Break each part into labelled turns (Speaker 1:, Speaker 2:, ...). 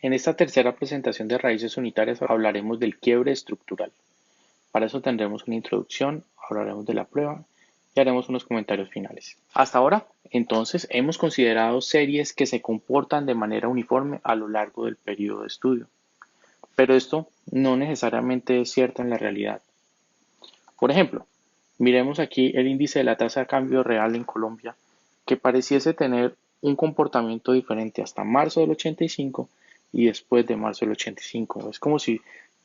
Speaker 1: En esta tercera presentación de raíces unitarias hablaremos del quiebre estructural. Para eso tendremos una introducción, hablaremos de la prueba y haremos unos comentarios finales. Hasta ahora, entonces, hemos considerado series que se comportan de manera uniforme a lo largo del periodo de estudio. Pero esto no necesariamente es cierto en la realidad. Por ejemplo, miremos aquí el índice de la tasa de cambio real en Colombia, que pareciese tener un comportamiento diferente hasta marzo del 85 y después de marzo del 85. Es como si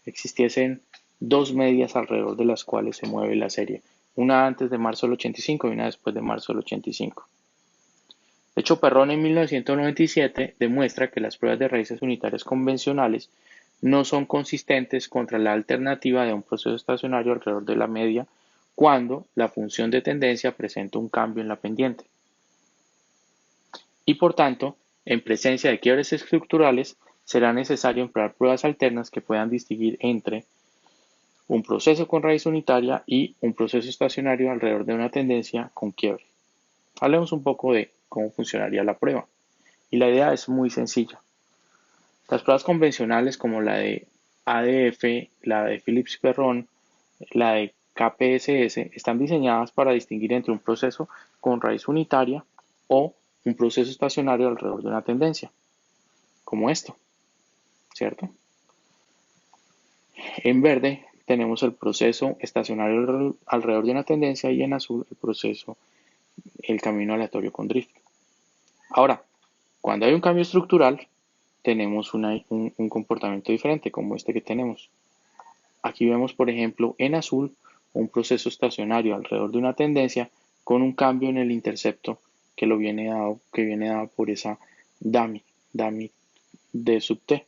Speaker 1: existiesen dos medias alrededor de las cuales se mueve la serie, una antes de marzo del 85 y una después de marzo del 85. De hecho, Perrón en 1997 demuestra que las pruebas de raíces unitarias convencionales no son consistentes contra la alternativa de un proceso estacionario alrededor de la media cuando la función de tendencia presenta un cambio en la pendiente. Y por tanto, en presencia de quiebres estructurales, será necesario emplear pruebas alternas que puedan distinguir entre un proceso con raíz unitaria y un proceso estacionario alrededor de una tendencia con quiebre. Hablemos un poco de cómo funcionaría la prueba. Y la idea es muy sencilla. Las pruebas convencionales como la de ADF, la de Phillips-Perron, la de KPSS están diseñadas para distinguir entre un proceso con raíz unitaria o un proceso estacionario alrededor de una tendencia, como esto, ¿cierto? En verde tenemos el proceso estacionario alrededor de una tendencia y en azul el camino aleatorio con drift. Ahora, cuando hay un cambio estructural, tenemos un comportamiento diferente como este que tenemos. Aquí vemos, por ejemplo, en azul un proceso estacionario alrededor de una tendencia con un cambio en el intercepto que viene dado por esa dummy de sub t.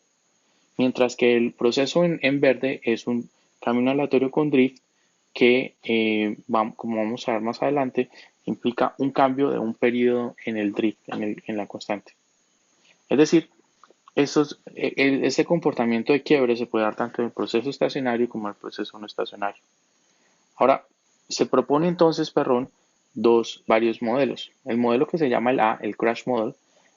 Speaker 1: Mientras que el proceso en verde es un camino aleatorio con drift que, como vamos a ver más adelante, implica un cambio de un periodo en el drift, en la constante. Es decir, ese comportamiento de quiebre se puede dar tanto en el proceso estacionario como en el proceso no estacionario. Ahora, se propone entonces, Perrón, varios modelos. El modelo que se llama el Crash Model,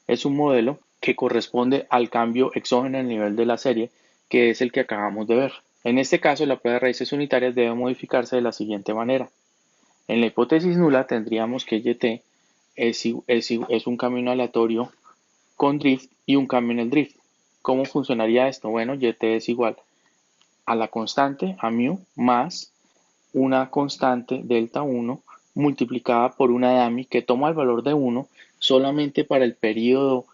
Speaker 1: es un modelo que corresponde al cambio exógeno en el nivel de la serie, que es el que acabamos de ver. En este caso, la prueba de raíces unitarias debe modificarse de la siguiente manera. En la hipótesis nula tendríamos que YT es un camino aleatorio con drift y un cambio en el drift. ¿Cómo funcionaría esto? Bueno, YT es igual a la constante, a mu, más una constante delta 1 multiplicada por una dummy que toma el valor de 1 solamente para el periodo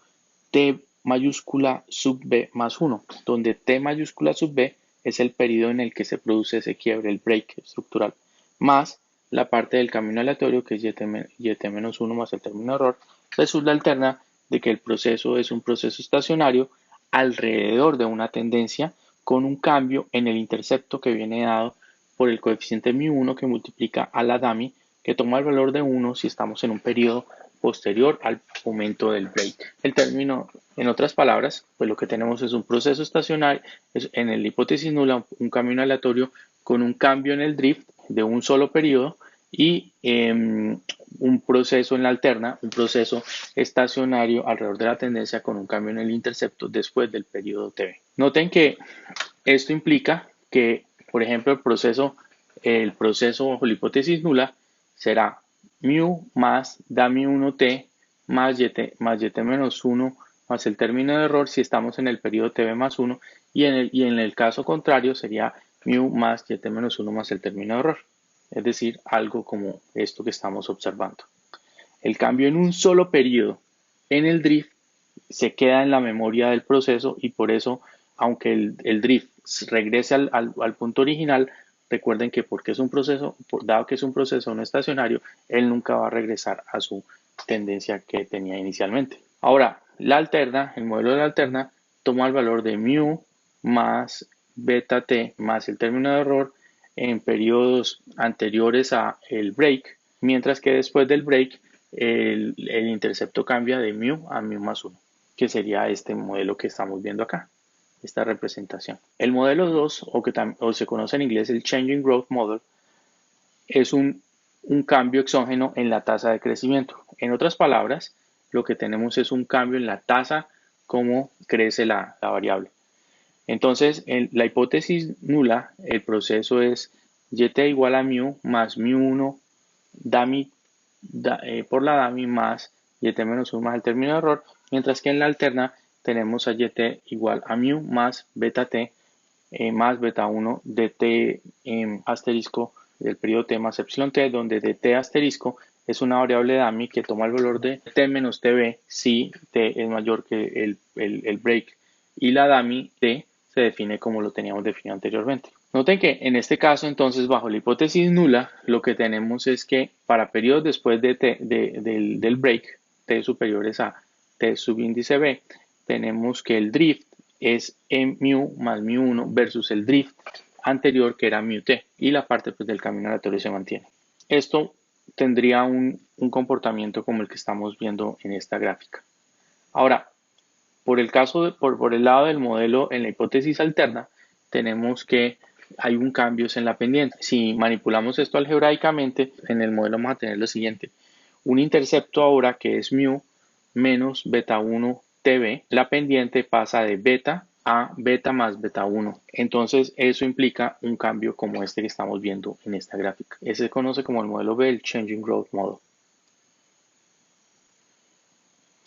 Speaker 1: t mayúscula sub b más 1, donde t mayúscula sub b es el periodo en el que se produce ese quiebre, el break estructural, más la parte del camino aleatorio que es yt-1 más el término de error. Resulta alterna de que el proceso es un proceso estacionario alrededor de una tendencia con un cambio en el intercepto que viene dado por el coeficiente μ1 que multiplica a la dummy que toma el valor de 1 si estamos en un periodo posterior al momento del break. El término, en otras palabras, pues lo que tenemos es un proceso estacionario, en la hipótesis nula, un camino aleatorio con un cambio en el drift de un solo periodo y un proceso en la alterna, un proceso estacionario alrededor de la tendencia con un cambio en el intercepto después del periodo TV. Noten que esto implica que, por ejemplo, el proceso bajo la hipótesis nula será mu más dummy 1t más yt menos 1 más el término de error si estamos en el periodo tv más 1 y en el caso contrario sería mu más yt menos 1 más el término de error. Es decir, algo como esto que estamos observando. El cambio en un solo periodo en el drift se queda en la memoria del proceso y por eso, aunque el drift regrese al punto original, recuerden que porque es un proceso, dado que es un proceso no estacionario, él nunca va a regresar a su tendencia que tenía inicialmente. Ahora, el modelo de la alterna, toma el valor de mu más beta t más el término de error en periodos anteriores a el break, mientras que después del break el intercepto cambia de mu a mu más 1, que sería este modelo que estamos viendo acá, esta representación. El modelo 2, o se conoce en inglés el Changing Growth Model, es un cambio exógeno en la tasa de crecimiento. En otras palabras, lo que tenemos es un cambio en la tasa cómo crece la variable. Entonces, en la hipótesis nula, el proceso es yt igual a mu más mu1 dummy, por la dummy más yt menos 1 más el término de error, mientras que en la alterna tenemos a yt igual a mu más beta t más beta 1 dt asterisco del periodo t más epsilon t, donde dt asterisco es una variable dummy que toma el valor de t menos tb si t es mayor que el break, y la dummy t se define como lo teníamos definido anteriormente. Noten que en este caso, entonces, bajo la hipótesis nula, lo que tenemos es que para periodos después de del break, t superiores a t subíndice b, tenemos que el drift es mu más mu1 versus el drift anterior, que era mu t, y la parte pues, del camino aleatorio se mantiene. Esto tendría un comportamiento como el que estamos viendo en esta gráfica. Ahora, por el lado del modelo, en la hipótesis alterna, tenemos que hay un cambio en la pendiente. Si manipulamos esto algebraicamente, en el modelo vamos a tener lo siguiente. Un intercepto ahora que es mu menos beta 1 tb, la pendiente pasa de beta a beta más beta 1. Entonces eso implica un cambio como este que estamos viendo en esta gráfica. Ese se conoce como el modelo B, el Changing Growth Model.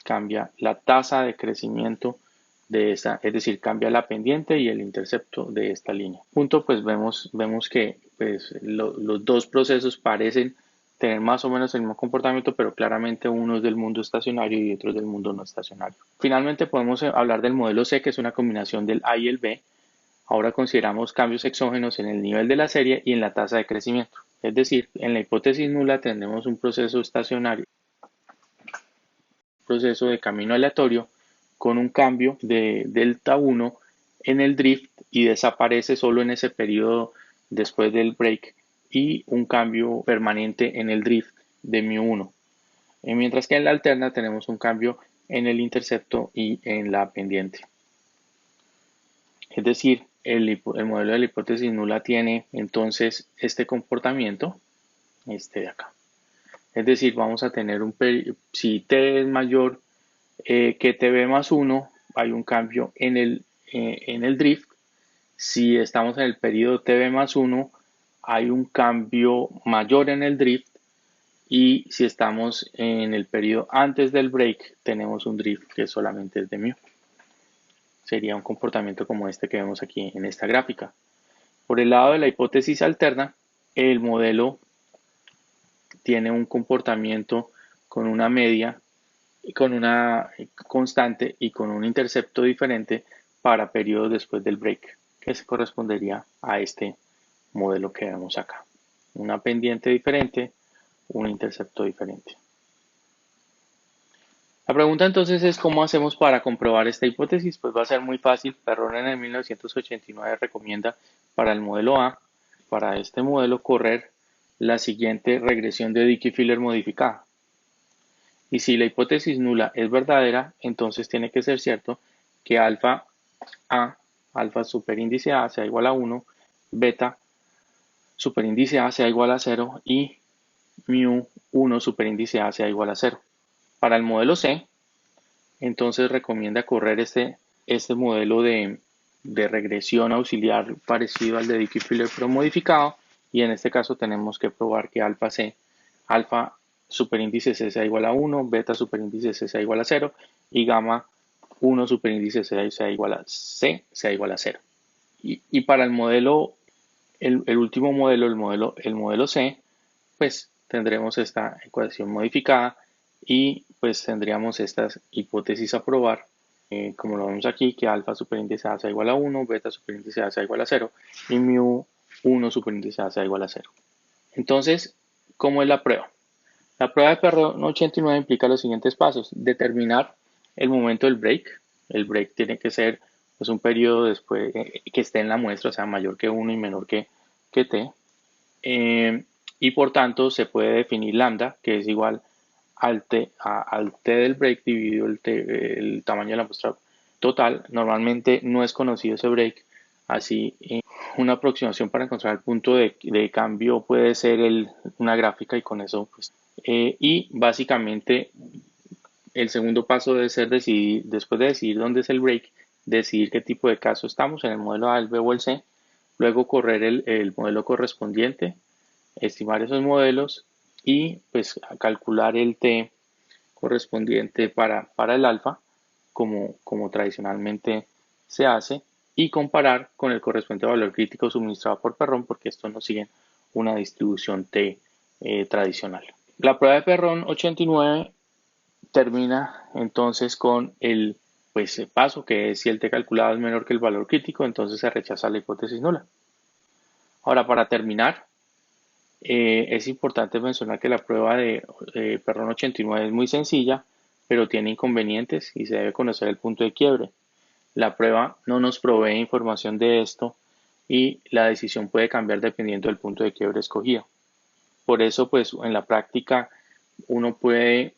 Speaker 1: Cambia la tasa de crecimiento de esta, es decir, cambia la pendiente y el intercepto de esta línea. Punto, pues vemos que pues, los dos procesos parecen tener más o menos el mismo comportamiento, pero claramente uno es del mundo estacionario y otro es del mundo no estacionario. Finalmente podemos hablar del modelo C, que es una combinación del A y el B. Ahora consideramos cambios exógenos en el nivel de la serie y en la tasa de crecimiento. Es decir, en la hipótesis nula tenemos un proceso estacionario, proceso de camino aleatorio con un cambio de delta 1 en el drift y desaparece solo en ese periodo después del break, y un cambio permanente en el drift de mu1. Mientras que en la alterna tenemos un cambio en el intercepto y en la pendiente. Es decir, el modelo de la hipótesis nula tiene entonces este comportamiento, este de acá. Es decir, vamos a tener si t es mayor que tb más 1, hay un cambio en el drift. Si estamos en el periodo tb más 1, hay un cambio mayor en el drift. Y si estamos en el periodo antes del break, tenemos un drift que solamente es de mu. Sería un comportamiento como este que vemos aquí en esta gráfica. Por el lado de la hipótesis alterna, el modelo tiene un comportamiento con una media, con una constante y con un intercepto diferente para periodos después del break, que se correspondería a este modelo que vemos acá. Una pendiente diferente, un intercepto diferente. La pregunta entonces es cómo hacemos para comprobar esta hipótesis. Pues va a ser muy fácil. Perron en el 1989 recomienda para el modelo A, para este modelo, correr la siguiente regresión de Dickey-Filler modificada. Y si la hipótesis nula es verdadera, entonces tiene que ser cierto que alfa A, alfa superíndice A sea igual a 1, beta superíndice A sea igual a 0 y mu 1 superíndice A sea igual a 0. Para el modelo C, entonces recomienda correr este modelo de regresión auxiliar parecido al de Dickey-Filler pero modificado, y en este caso tenemos que probar que alfa superíndice C sea igual a 1, beta superíndice C sea igual a 0 y gamma 1 superíndice C sea igual a 0. Y para el modelo, el último modelo, el modelo C, pues tendremos esta ecuación modificada y pues tendríamos estas hipótesis a probar, como lo vemos aquí, que alfa superíndice A sea igual a 1, beta superíndice A sea igual a 0 y mu 1 superíndice A sea igual a 0. Entonces, ¿cómo es la prueba? La prueba de Perron 89 implica los siguientes pasos: determinar el momento del break. El break tiene que ser pues, un periodo después que esté en la muestra, o sea, mayor que 1 y menor que t. Y por tanto se puede definir lambda, que es igual al t del break dividido el tamaño de la muestra total. Normalmente no es conocido ese break, así una aproximación para encontrar el punto de cambio puede ser una gráfica, y con eso pues, y básicamente el segundo paso debe ser decidir, después de decidir dónde es el break, decidir qué tipo de caso estamos, en el modelo A, el B o el C, luego correr el modelo correspondiente, estimar esos modelos y pues calcular el T correspondiente para el alfa, como tradicionalmente se hace, y comparar con el correspondiente valor crítico suministrado por Perron, porque estos no siguen una distribución T tradicional. La prueba de Perron 89 termina entonces con el paso que es si el T calculado es menor que el valor crítico, entonces se rechaza la hipótesis nula. Ahora, para terminar, es importante mencionar que la prueba de Perron 89 es muy sencilla, pero tiene inconvenientes y se debe conocer el punto de quiebre. La prueba no nos provee información de esto y la decisión puede cambiar dependiendo del punto de quiebre escogido. Por eso, pues en la práctica uno puede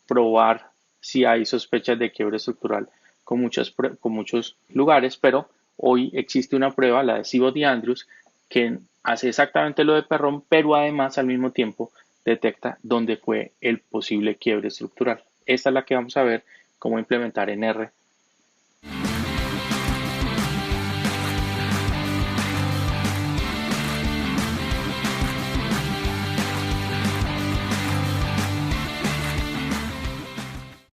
Speaker 1: probar si hay sospechas de quiebre estructural con muchos lugares, pero hoy existe una prueba, la de Sibot y Andrews, que hace exactamente lo de Perron, pero además al mismo tiempo detecta dónde fue el posible quiebre estructural. Esta es la que vamos a ver cómo implementar en R